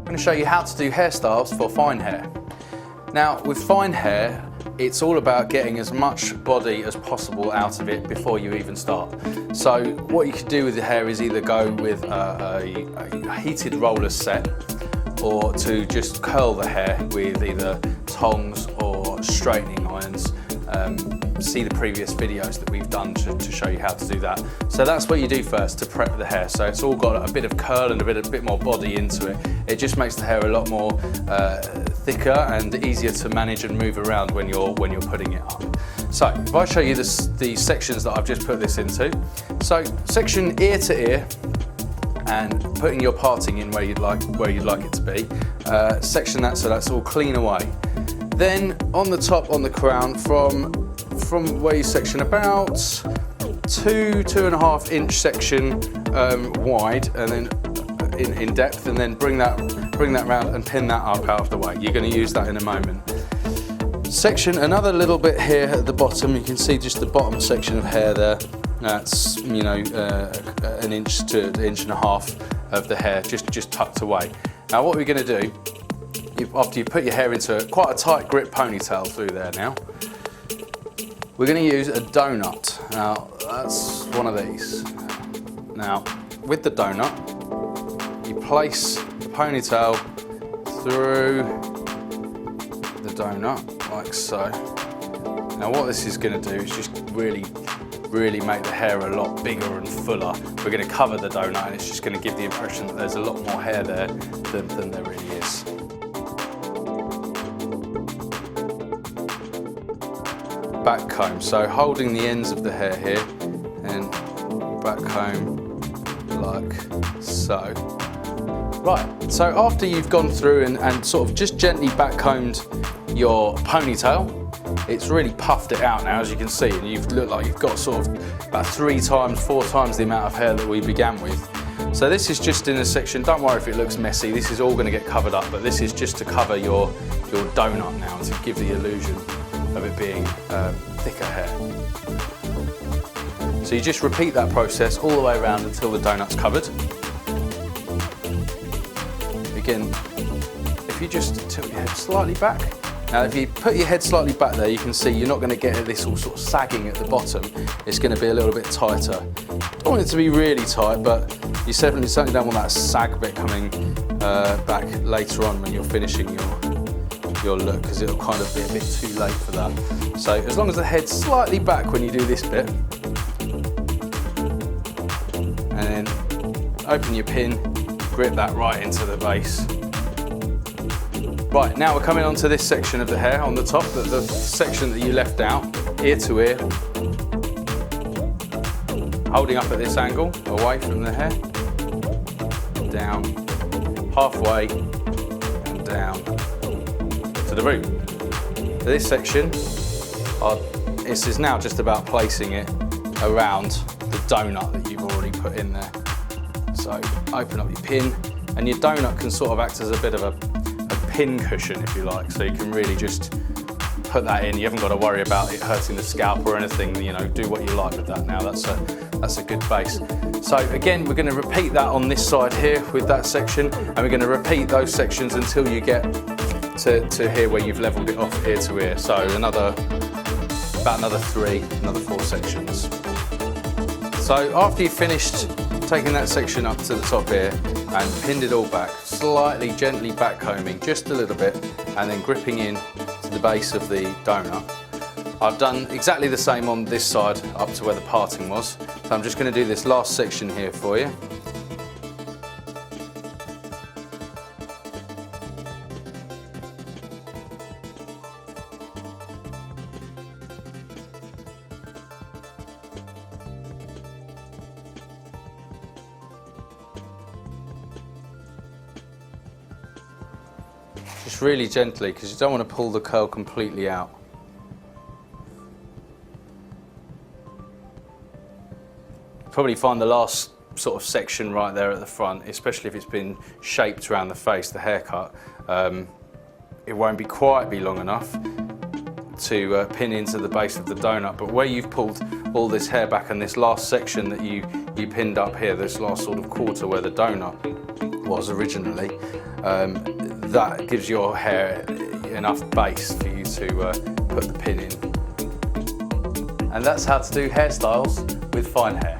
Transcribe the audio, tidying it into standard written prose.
going to show you how to do hairstyles for fine hair. Now with fine hair, it's all about getting as much body as possible out of it before you even start. So what you could do with the hair is either go with a heated roller set, or to just curl the hair with either tongs or straightening irons. See the previous videos that we've done to show you how to do that. So that's what you do first to prep the hair. So it's all got a bit of curl and a bit more body into it. It just makes the hair a lot more thicker and easier to manage and move around when you're putting it up. So if I show you the sections that I've just put this into. So section ear to ear, and putting your parting in where you'd like it to be. Section that so that's all clean away. Then on the top, on the crown, from where you section about 2.5 inch section wide, and then in depth, and then bring that round and pin that up out of the way. You're going to use that in a moment. Section another little bit here at the bottom. You can see just the bottom section of hair there. That's, you know, an inch to an inch and a half of the hair just tucked away. Now what we're going to do, after you put your hair into quite a tight grip ponytail through there now, we're going to use a donut. Now that's one of these. Now with the donut, you place the ponytail through the donut like so. Now what this is going to do is just really make the hair a lot bigger and fuller. We're going to cover the donut and it's just going to give the impression that there's a lot more hair there than there really is. Back comb, so holding the ends of the hair here and back comb like so. Right, so after you've gone through and sort of just gently back combed your ponytail, it's really puffed it out now, as you can see, and you've looked like you've got sort of about 3 times, 4 times the amount of hair that we began with. So this is just in a section, don't worry if it looks messy, this is all going to get covered up, but this is just to cover your donut now, to give the illusion of it being thicker hair. So you just repeat that process all the way around until the donut's covered. Again, if you just tilt your head slightly back. Now if you put your head slightly back there, you can see you're not going to get this all sort of sagging at the bottom. It's going to be a little bit tighter. Don't want it to be really tight, but you certainly don't want that sag bit coming back later on when you're finishing your look, because it'll kind of be a bit too late for that. So as long as the head's slightly back when you do this bit, and then open your pin, grip that right into the base. Right, now we're coming on to this section of the hair on the top, the section that you left out, ear to ear. Holding up at this angle, away from the hair, down, halfway, and down to the root. So this section, this is now just about placing it around the donut that you've already put in there. So open up your pin, and your donut can sort of act as a bit of a pin cushion, if you like, so you can really just put that in. You haven't got to worry about it hurting the scalp or anything. You know, do what you like with that now. That's a good base. So again, we're going to repeat that on this side here with that section, and we're going to repeat those sections until you get to here where you've leveled it off ear to ear. So about another 4 sections. So after you've finished taking that section up to the top here and pinned it all back, slightly gently back combing just a little bit, and then gripping in to the base of the donut. I've done exactly the same on this side up to where the parting was, so I'm just going to do this last section here for you. Just really gently, because you don't want to pull the curl completely out. Probably find the last sort of section right there at the front, especially if it's been shaped around the face, the haircut. It won't be quite long enough to pin into the base of the donut, but where you've pulled all this hair back and this last section that you pinned up here, this last sort of quarter where the donut was originally, that gives your hair enough base for you to put the pin in. And that's how to do hairstyles with fine hair.